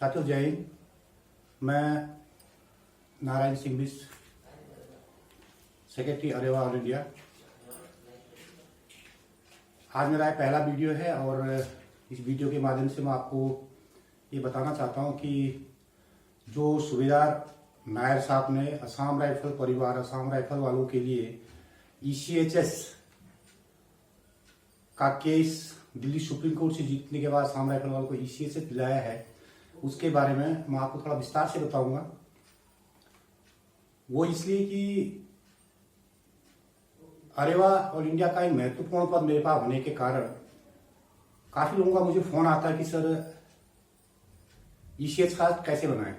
साथियों जय हिंद। मैं नारायण सिंह बिस, सेक्रेटरी अरेवा ऑल इंडिया। आज मेरा पहला वीडियो है और इस वीडियो के माध्यम से मैं आपको ये बताना चाहता हूँ कि जो सूबेदार नायर साहब ने असम राइफल परिवार, असम राइफल वालों के लिए ECHS का केस दिल्ली सुप्रीम कोर्ट से जीतने के बाद असम राइफल वालों को ECHS दिलाया है, उसके बारे में मैं आपको थोड़ा विस्तार से बताऊंगा। वो इसलिए कि अरेवा ऑल इंडिया का एक महत्वपूर्ण पद मेरे पास होने के कारण काफी लोगों का मुझे फोन आता है कि सर ECHS कार्ड कैसे बनाएं।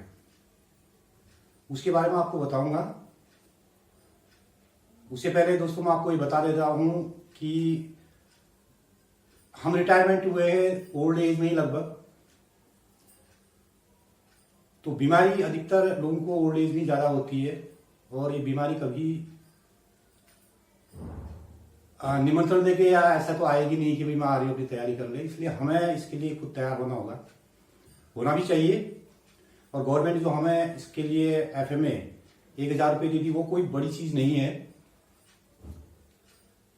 उसके बारे में आपको बताऊंगा। उससे पहले दोस्तों मैं आपको ये बता देता हूं कि हम रिटायरमेंट हुए हैं ओल्ड एज में ही लगभग, तो बीमारी अधिकतर लोगों को ओल्ड एज में ज्यादा होती है और ये बीमारी कभी निमंत्रण देके या ऐसा तो आएगी नहीं कि मैं आ रही हूँ अपनी तैयारी कर ले। इसलिए हमें इसके लिए खुद तैयार होना भी चाहिए। और गवर्नमेंट जो हमें इसके लिए FMA 1000 रुपये दी थी वो कोई बड़ी चीज नहीं है,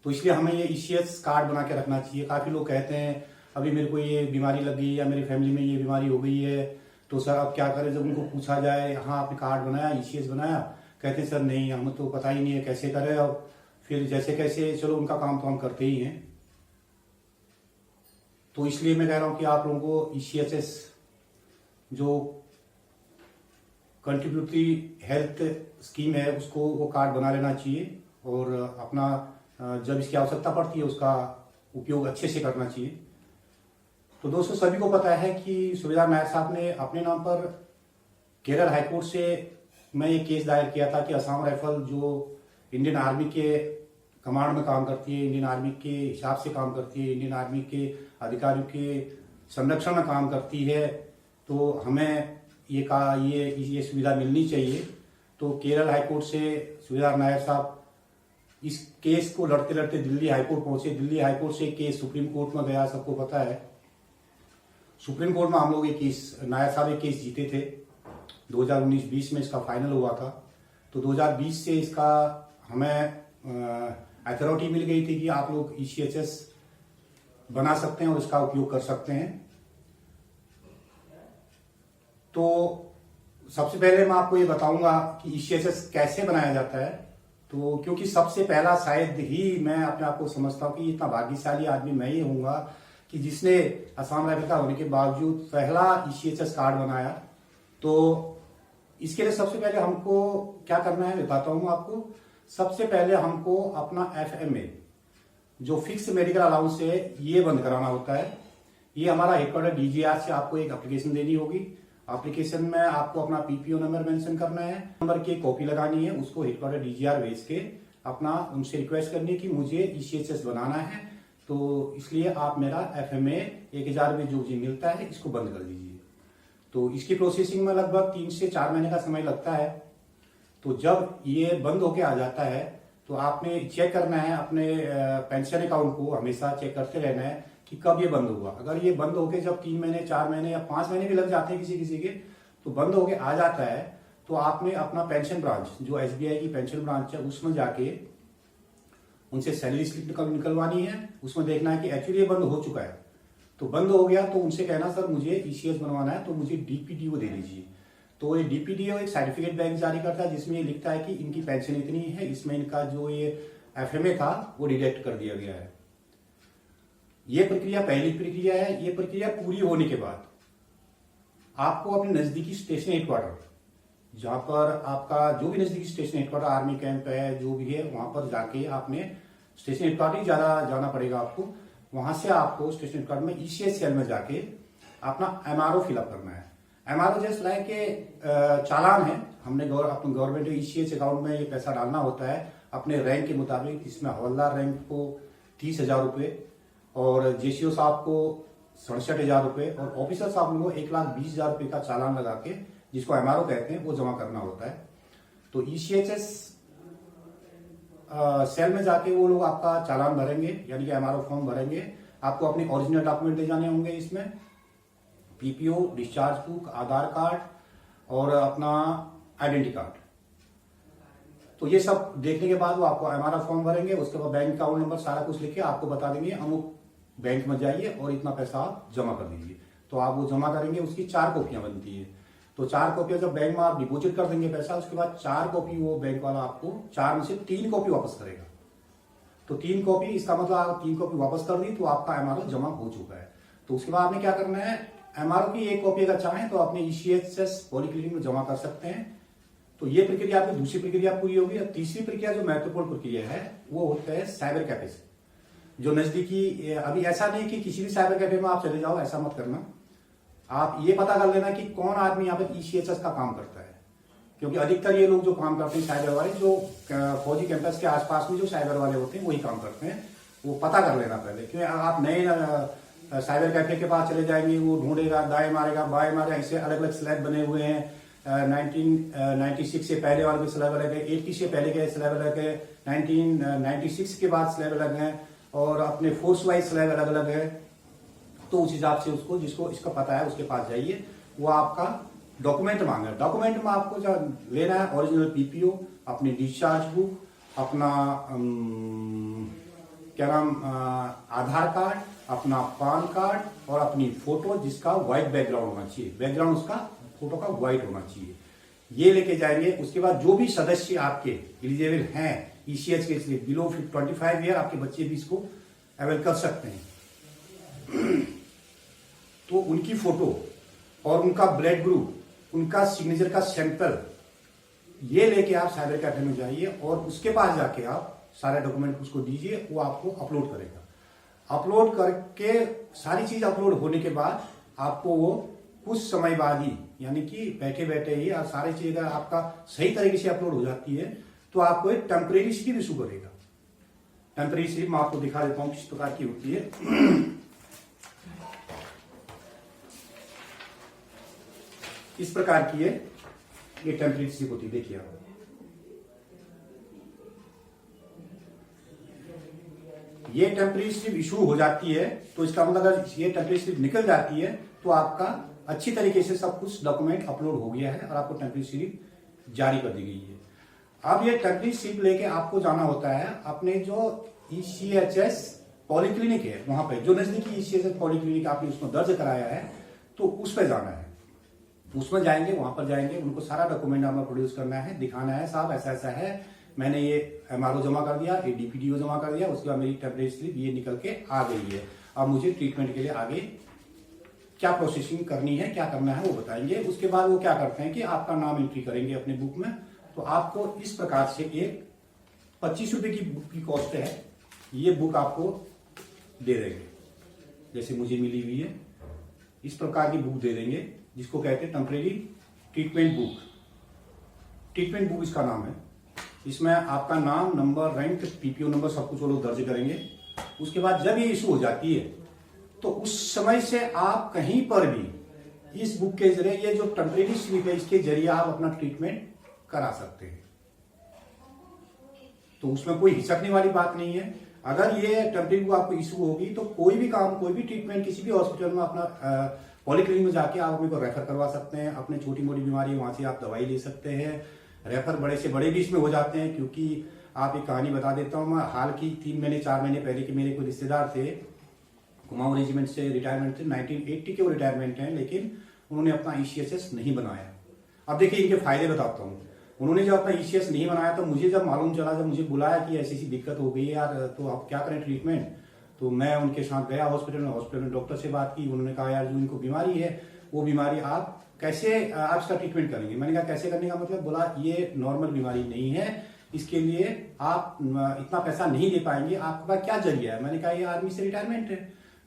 तो इसलिए हमें ये ECHS कार्ड बना के रखना चाहिए। काफी लोग कहते हैं अभी मेरे को ये बीमारी लग गई या मेरी फैमिली में ये बीमारी हो गई है, तो सर अब क्या करें। जब उनको पूछा जाए हाँ आपने कार्ड बनाया, ECHS बनाया, कहते हैं सर नहीं हमें तो पता ही नहीं है कैसे करें। अब फिर जैसे कैसे चलो उनका काम तो हम करते ही हैं। तो इसलिए मैं कह रहा हूं कि आप लोगों को ECHS जो कंट्रीब्यूटरी हेल्थ स्कीम है उसको वो कार्ड बना लेना चाहिए और अपना जब इसकी आवश्यकता पड़ती है उसका उपयोग अच्छे से करना चाहिए। तो दोस्तों सभी को पता है कि सूबेदार नायर साहब ने अपने नाम पर केरल हाईकोर्ट से मैं ये केस दायर किया था कि असम राइफल जो इंडियन आर्मी के कमांड में काम करती है, इंडियन आर्मी के हिसाब से काम करती है, इंडियन आर्मी के अधिकारियों के संरक्षण में काम करती है, तो हमें ये सुविधा मिलनी चाहिए। तो केरल हाईकोर्ट से सूबेदार नायर साहब इस केस को लड़ते लड़ते दिल्ली हाईकोर्ट पहुंचे। दिल्ली हाईकोर्ट से केस सुप्रीम कोर्ट में गया, सबको पता है। सुप्रीम कोर्ट में हम लोग नायर साहब एक केस जीते थे 2019-20 में, इसका फाइनल हुआ था। तो 2020 से इसका हमें अथॉरिटी मिल गई थी कि आप लोग ECHS बना सकते हैं और इसका उपयोग कर सकते हैं। तो सबसे पहले मैं आपको ये बताऊंगा कि ECHS कैसे बनाया जाता है। तो क्योंकि सबसे पहला शायद ही मैं अपने आप को समझता हूं कि इतना भाग्यशाली आदमी मैं ही हूंगा कि जिसने असम राइफल का होने के बावजूद पहला ECHS कार्ड बनाया। तो इसके लिए सबसे पहले हमको क्या करना है बताता हूं आपको। सबसे पहले हमको अपना FMA जो फिक्स मेडिकल अलाउंस है ये बंद कराना होता है। ये हमारा हेडक्वार्टर DGR से आपको एक एप्लीकेशन देनी होगी। एप्लीकेशन में आपको अपना PPO नंबर मेंशन करना है, नंबर की कॉपी लगानी है, उसको हेडक्वार्टर DGR भेज के अपना उनसे रिक्वेस्ट करनी है कि मुझे ECHS बनाना है, तो इसलिए आप मेरा FMA 1000 रुपये जो मुझे मिलता है इसको बंद कर दीजिए। तो इसकी प्रोसेसिंग में लगभग 3 से 4 महीने का समय लगता है। तो जब ये बंद होके आ जाता है तो आपने चेक करना है अपने पेंशन अकाउंट को, हमेशा चेक करते रहना है कि कब ये बंद हुआ। अगर ये बंद होके जब 3 महीने 4 महीने या 5 महीने भी लग जाते हैं किसी किसी के, तो बंद होके आ जाता है, तो आपने अपना पेंशन ब्रांच जो SBI की पेंशन ब्रांच है उसमें जाके उनसे सैलरी स्लिप निकलवानी है। उसमें देखना है कि एक्चुअली ये बंद हो चुका है। तो बंद हो गया तो उनसे कहना सर मुझे ECHS बनवाना है तो मुझे DPDO दे दीजिए। तो ये DPDO एक सर्टिफिकेट बैंक जारी करता है जिसमें ये लिखता है कि इनकी पेंशन इतनी है, इसमें इनका जो ये FMA था वो डिडक्ट कर दिया गया है। ये प्रक्रिया पहली प्रक्रिया है। ये प्रक्रिया पूरी होने के बाद आपको अपने नजदीकी स्टेशन हेडक्वार्टर, जहां पर आपका जो भी नजदीकी स्टेशन हेडक्वार्टर आर्मी कैंप है जो भी है, वहां पर जाके आपने स्टेशन हेडक्वार्टर ही जाना पड़ेगा आपको। वहां से आपको स्टेशन हेडक्वार्टर में ECHS सेल में जाके अपना MRO फिलअप करना है। MRO जैसे लाइक के चालान है, हमने अपने गवर्नमेंट ECHS अकाउंट में ये पैसा डालना होता है अपने रैंक के मुताबिक। इसमें हवलदार रैंक को 30,000 रुपये और JCO साहब को 67,000 रुपये और ऑफिसर साहब को 1,20,000 रुपये का चालान लगा के, जिसको MRO कहते हैं, वो जमा करना होता है। तो ECHS सेल में जाके वो लोग आपका चालान भरेंगे, यानी कि MRO फॉर्म भरेंगे। आपको अपने ओरिजिनल डॉक्यूमेंट ले जाने होंगे इसमें। पीपीओ, डिस्चार्ज बुक, आधार कार्ड और अपना आइडेंटिटी कार्ड। तो ये सब देखने के बाद वो आपको एमआरआई फॉर्म भरेंगे, उसके बाद बैंक अकाउंट नंबर सारा कुछ लिख के आपको बता देंगे अमुक बैंक में जाइए और इतना पैसा आप जमा कर दीजिए। तो आप वो जमा करेंगे, उसकी 4 कॉपियां बनती है। तो 4 कॉपियां जब बैंक में आप डिपोजिट कर देंगे पैसा, उसके बाद 4 कॉपी वो बैंक वाला आपको 4 में से 3 कॉपी वापस करेगा। तो 3 कॉपी, इसका मतलब आप 3 कॉपी वापस कर दी तो आपका एमआरओ जमा हो चुका है। तो उसके बाद आपने क्या करना है, एमआरओ की 1 कॉपी अगर चाहें तो अपने ईसीएचएस पॉलीक्लिनिक में जमा कर सकते हैं। तो ये प्रक्रिया आपकी दूसरी प्रक्रिया पूरी होगी। और तीसरी प्रक्रिया जो महत्वपूर्ण प्रक्रिया है वो होता है साइबर कैफे से, जो नजदीकी। अभी ऐसा नहीं कि किसी भी साइबर कैफे में आप चले जाओ, ऐसा मत करना। आप ये पता कर लेना कि कौन आदमी यहाँ पर ईसीएचएस का काम करता है, क्योंकि अधिकतर ये लोग जो काम करते हैं साइबर वाले, जो फौजी कैंपस के आसपास में जो साइबर वाले होते हैं वही काम करते हैं। वो पता कर लेना पहले, क्योंकि आप नए साइबर कैफे के पास चले जाएंगे, वो ढूंढेगा, दाएं मारेगा, बाएं मारेगा, ऐसे अलग अलग स्लैब बने हुए हैं। 1996 से पहले वाले भी स्लैब अलग है, 80 से पहले के स्लैब अलग है, 1996 के बाद स्लैब अलग है, और अपने फोर्स वाइज स्लैब अलग अलग है। तो उस हिसाब से उसको, जिसको इसका पता है उसके पास जाइए, वो आपका डॉक्यूमेंट मांगे। डॉक्यूमेंट में आपको जो लेना है ओरिजिनल पीपीओ, अपनी डिस्चार्ज बुक, अपना क्या नाम आधार कार्ड, अपना पान कार्ड और अपनी फोटो जिसका व्हाइट बैकग्राउंड होना चाहिए। बैकग्राउंड उसका फोटो का व्हाइट होना चाहिए। ये लेके जाएंगे। उसके बाद जो भी सदस्य आपके एलिजिबल हैं ईसीएच के लिए, बिलो 25 ईयर, आपके बच्चे भी इसको अवेल कर सकते हैं। तो उनकी फोटो और उनका ब्लड ग्रुप, उनका सिग्नेचर का सैंपल, ये लेके आप साइबर कैफे में जाइए और उसके पास जाके आप सारे डॉक्यूमेंट उसको दीजिए, वो आपको अपलोड करेगा। अपलोड करके सारी चीज अपलोड होने के बाद आपको वो कुछ समय बाद ही, यानी कि बैठे बैठे ही, और सारी चीज अगर आपका सही तरीके से अपलोड हो जाती है तो आपको एक टेम्परेरी स्लिप इशू करेगा। टेम्परेरी स्लिप मैं आपको दिखा देता हूं किस प्रकार की होती है। इस प्रकार की है ये टेम्परेरी स्लिप होती है, देखिए आप। ये टेम्परेरी स्लिप इशू हो जाती है तो इसका मतलब अगर ये टेम्परेरी स्लिप निकल जाती है तो आपका अच्छी तरीके से सब कुछ डॉक्यूमेंट अपलोड हो गया है और आपको टेम्परेरी स्लिप जारी कर दी गई है। अब ये टेम्परेरी स्लिप लेके आपको जाना होता है अपने जो ईसीएचएस पॉलीक्लिनिक है, वहां पे जो नजदीकी ईसीएचएस पॉलीक्लिनिक आपने उसमें दर्ज कराया है तो उस पर जाना है। उसमें जाएंगे, वहां पर जाएंगे, उनको सारा डॉक्यूमेंट हमें प्रोड्यूस करना है, दिखाना है, साहब ऐसा ऐसा है, मैंने ये एमआरओ जमा कर दिया, ये डीपीडीओ जमा कर दिया, उसके बाद मेरी टेम्परेरी स्लिप ये निकल के आ गई है। अब मुझे ट्रीटमेंट के लिए आगे क्या प्रोसेसिंग करनी है, क्या करना है वो बताएंगे। उसके बाद वो क्या करते हैं कि आपका नाम एंट्री करेंगे अपने बुक में। तो आपको इस प्रकार से एक 25 रुपए की बुक की कॉस्ट है, ये बुक आपको दे देंगे, जैसे मुझे मिली हुई है इस प्रकार की बुक दे देंगे, जिसको कहते हैं temporary treatment book. Treatment book इसका नाम है। इसमें आपका नाम, नंबर, रैंक, पीपीओ नंबर सब कुछ वो लोग दर्ज करेंगे। उसके बाद जब ये इशू हो जाती है तो उस समय से आप कहीं पर भी इस बुक के जरिए, ये जो टेम्परेरी स्लिप है इसके जरिए आप अपना ट्रीटमेंट करा सकते हैं। तो उसमें कोई हिचकने वाली बात नहीं है। अगर ये टेम्परेरी बुक आपको इशू होगी तो कोई भी काम, कोई भी ट्रीटमेंट किसी भी हॉस्पिटल में अपना पॉलीक्लिनिक में जाके आप अपने को रेफर करवा सकते हैं। अपने छोटी मोटी बीमारी वहां से आप दवाई ले सकते हैं। रेफर बड़े से बड़े भी इसमें हो जाते हैं, क्योंकि आप एक कहानी बता देता हूँ मैं। हाल की 3 महीने 4 महीने पहले के मेरे कोई रिश्तेदार थे, कुमाऊं रेजिमेंट से रिटायरमेंट थे, 1980 के वो रिटायरमेंट है, लेकिन उन्होंने अपना ईसीएचएस नहीं बनाया। अब देखिए इनके फायदे बताता हूँ। उन्होंने जब अपना ईसीएस नहीं बनाया तो मुझे जब मालूम चला, जब मुझे बुलाया कि ऐसी ऐसी दिक्कत हो गई है यार, तो आप क्या करें ट्रीटमेंट, तो मैं उनके साथ गया हॉस्पिटल में डॉक्टर से बात की। उन्होंने कहा यार जो इनको बीमारी है वो बीमारी आप कैसे, आप इसका ट्रीटमेंट करेंगे। मैंने कहा कैसे करने का मतलब, बोला ये नॉर्मल बीमारी नहीं है, इसके लिए आप इतना पैसा नहीं दे पाएंगे, आपके पास क्या जरिया है। मैंने कहा ये आर्मी से रिटायरमेंट है।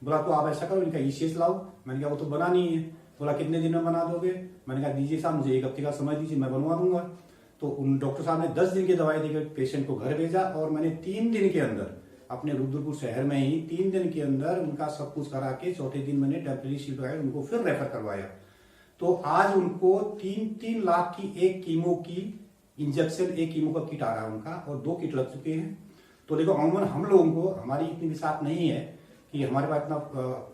बोला तो आप ऐसा करो, इनका ईसीएस लाओ। मैंने कहा वो तो बना नहीं है। बोला कितने दिन में बना दोगे। मैंने कहा दीजिए साहब मुझे 1 हफ्ते का समय दीजिए, मैं बनवा दूंगा। तो उन डॉक्टर साहब ने 10 दिन की दवाई देकर पेशेंट को घर भेजा और मैंने 3 दिन के अंदर अपने रुद्रपुर शहर में ही 3 दिन के अंदर उनका सब कुछ करा के चौथे दिन मैंने टेम्परेरी शीट लगाई, उनको फिर रेफर करवाया। तो आज उनको 3-3 लाख की एक कीमो की इंजेक्शन, एक कीमो का किट आ रहा है उनका, और 2 किट लग चुके हैं। तो देखो अमूमन हम लोगों को, हमारी इतनी विसाख नहीं है कि हमारे पास इतना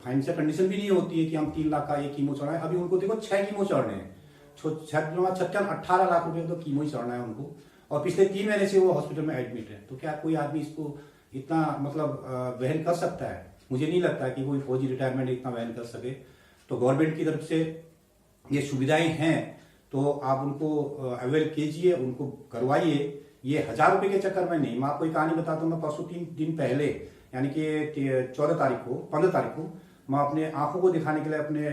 फाइनेंशियल कंडीशन भी नहीं होती है कि हम 3 लाख का एक कीमो चढ़ाएं। अभी उनको देखो 6 कीमो चढ़ने हैं, 18 लाख रुपए तो कीमो ही चढ़ना है उनको, और पिछले 3 महीने से वो हॉस्पिटल में एडमिट है। तो क्या कोई आदमी इसको इतना मतलब वहन कर सकता है? मुझे नहीं लगता कि कोई फौजी रिटायरमेंट इतना वहन कर सके। तो गवर्नमेंट की तरफ से ये सुविधाएं हैं तो आप उनको अवेल कीजिए, उनको करवाइए। ये 1000 रुपए के चक्कर में नहीं। मैं आपको एक कहानी बताता हूँ। मैं परसों 3 दिन पहले यानी कि 15 तारीख को मैं अपने आंखों को दिखाने के लिए अपने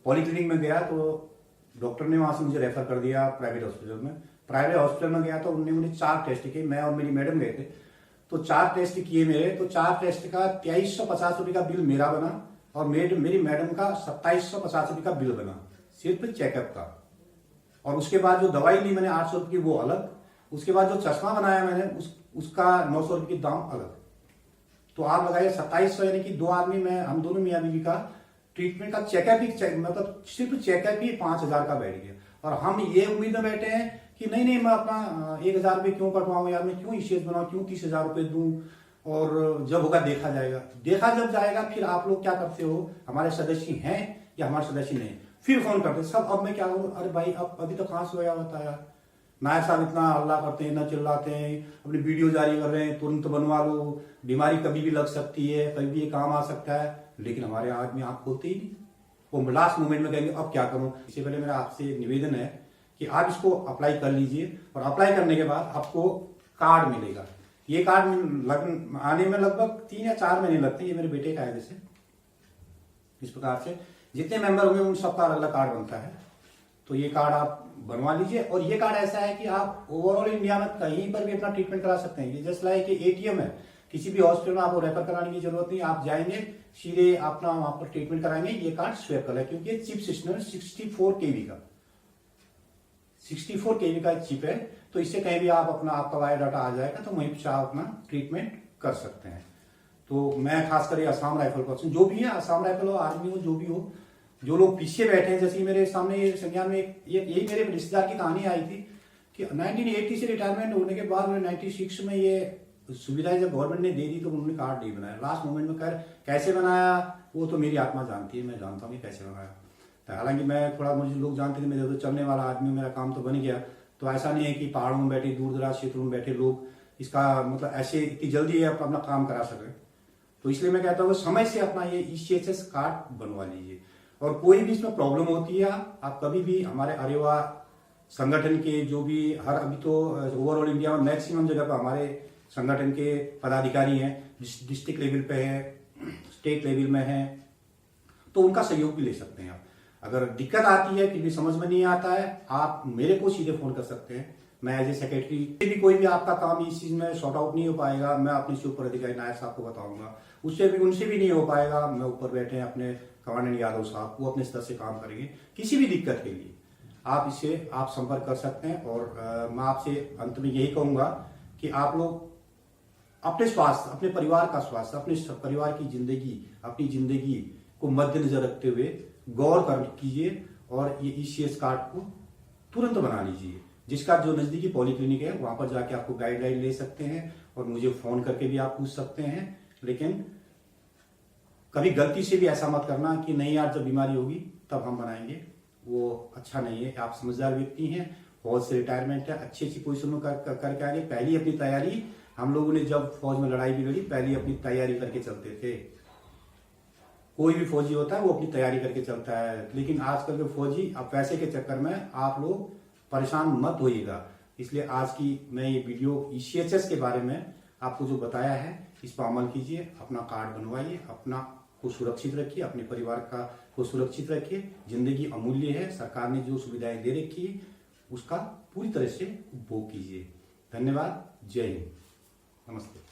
पॉलीक्लिनिक में गया। तो डॉक्टर ने वहां से मुझे रेफर कर दिया प्राइवेट हॉस्पिटल में। प्राइवेट हॉस्पिटल में गया तो उन्होंने 4 टेस्ट किए, मैं और मेरी मैडम गए थे। तो 4 टेस्ट किए मेरे, तो 4 टेस्ट का 2350 रुपये का बिल मेरा बना और मेरी मैडम का 2750 रुपये का बिल बना, सिर्फ चेकअप का। और उसके बाद जो दवाई ली मैंने 800 रुपये की, वो अलग। उसके बाद जो चश्मा बनाया मैंने उसका 900 रुपये की दाम अलग। तो आप लगाइए 2700, यानी कि 2 आदमी में हम दोनों मियाँ बीवी का ट्रीटमेंट का चेकअप ही मतलब सिर्फ चेकअप ही 5000 का बैठ गया। और हम ये उम्मीद में बैठे हैं कि नहीं मैं अपना 1000 रुपये क्यों कटवाऊं यार, मैं क्यों ईसीएस बनाऊं, क्यों 30,000 रुपये दूं, और जब होगा देखा जाएगा। देखा जब जाएगा फिर आप लोग क्या करते हो, हमारे सदस्य हैं या हमारे सदस्य नहीं, फिर फोन करते सब। अब मैं क्या करूं, अरे भाई अब अभी तो कहां से होया होता है, नायक साहब इतना हल्ला करते हैं, इतना चिल्लाते हैं, अपनी वीडियो जारी कर रहे हैं, तुरंत बनवा लो, बीमारी कभी भी लग सकती है, कभी भी ये काम आ सकता है। लेकिन हमारे आदमी आंख खोलते ही नहीं, वो लास्ट मोमेंट में कहेंगे अब क्या करूं। इससे पहले मेरा आपसे निवेदन है कि आप इसको अप्लाई कर लीजिए, और अप्लाई करने के बाद आपको कार्ड मिलेगा। ये कार्ड आने में लगभग 3 या 4 महीने लगते हैं। ये मेरे बेटे का है। जैसे इस प्रकार से जितने मेंबर होंगे उन सबका अलग कार्ड बनता है। तो ये कार्ड आप बनवा लीजिए। और ये कार्ड ऐसा है कि आप ओवरऑल इंडिया में कहीं पर भी अपना ट्रीटमेंट करा सकते हैं। ये जस्ट लाइक एटीएम है, किसी भी हॉस्पिटल में आपको रेफर कराने की जरूरत नहीं। आप जाएंगे सीधे अपना वहां पर ट्रीटमेंट कराएंगे। ये कार्ड स्वेप कर है, क्योंकि ये चिप सिस्टम है 64 केवी का चिप है। तो इससे कहीं भी आप आपका बायोडाटा आ जाएगा, तो वहीं पर आप अपना ट्रीटमेंट कर सकते हैं। तो मैं खासकर असम राइफल पर्सन, जो भी है, असम राइफल हो, आर्मी हो, जो भी हो, जो लोग पीछे बैठे हैं, जैसे मेरे सामने ये संज्ञान में यही मेरे रिश्तेदार की कहानी आई थी कि 1980 से रिटायरमेंट होने के बाद 96 में ये सुविधाएं जब गवर्नमेंट ने दे दी तो उन्होंने कार्ड नहीं बनाया। लास्ट मोमेंट में कैसे बनाया वो तो मेरी आत्मा जानती है, मैं जानता हूँ कि कैसे बनाया। तो हालांकि मैं थोड़ा, मुझे लोग जानते थे मैं जब चलने वाला आदमी, मेरा काम तो बन गया। तो ऐसा नहीं है कि पहाड़ों में बैठे, दूर दराज क्षेत्रों में बैठे लोग इसका मतलब ऐसे इतनी जल्दी अपना काम करा सके। तो इसलिए मैं कहता हूँ समय से अपना ये ईसीएचएस कार्ड बनवा लीजिए। और कोई भी इसमें प्रॉब्लम होती है, आप कभी भी हमारे अरेवा संगठन के जो भी अभी तो ओवरऑल इंडिया में मैक्सिमम जगह पर हमारे संगठन के पदाधिकारी हैं, डिस्ट्रिक्ट लेवल पे है, स्टेट लेवल में है, तो उनका सहयोग भी ले सकते हैं आप। अगर दिक्कत आती है, फिर भी समझ में नहीं आता है, आप मेरे को सीधे फोन कर सकते हैं। मैं एज ए सेक्रेटरी भी कोई भी आपका काम इस चीज में सॉर्ट आउट नहीं हो पाएगा, मैं अपने से ऊपर अधिकारी नायक साहब को बताऊंगा। उनसे भी नहीं हो पाएगा, मैं ऊपर बैठे अपने कमांडेंट यादव साहब, वो अपने स्तर से काम करेंगे। किसी भी दिक्कत के लिए आप आप संपर्क कर सकते हैं। और मैं आपसे अंत में यही कहूंगा कि आप लोग अपने स्वास्थ्य, अपने परिवार का स्वास्थ्य, अपने परिवार की जिंदगी, अपनी जिंदगी को मद्देनजर रखते हुए गौर कीजिए और ये ईसीएस कार्ड को तुरंत बना लीजिए। जिसका जो नजदीकी पॉलीक्लिनिक है वहां पर जाके आपको गाइडलाइन ले सकते हैं और मुझे फोन करके भी आप पूछ सकते हैं। लेकिन कभी गलती से भी ऐसा मत करना कि नहीं यार जब बीमारी होगी तब हम बनाएंगे, वो अच्छा नहीं है। आप समझदार व्यक्ति हैं, फौज से रिटायरमेंट है, अच्छी पोजीशन में करके आगे। पहली अपनी तैयारी, हम लोगों ने जब फौज में लड़ाई भी लड़ी, पहले अपनी तैयारी करके चलते थे। कोई भी फौजी होता है वो अपनी तैयारी करके चलता है। लेकिन आजकल के फौजी अब पैसे के चक्कर में आप लोग परेशान मत होइएगा। इसलिए आज की मैं ये वीडियो ईसीएचएस के बारे में आपको जो बताया है, इस पर अमल कीजिए, अपना कार्ड बनवाइए, अपना को सुरक्षित रखिए, अपने परिवार का को सुरक्षित रखिए। जिंदगी अमूल्य है, सरकार ने जो सुविधाएं दे रखी है उसका पूरी तरह से उपभोग कीजिए। धन्यवाद, जय हिंद, नमस्ते।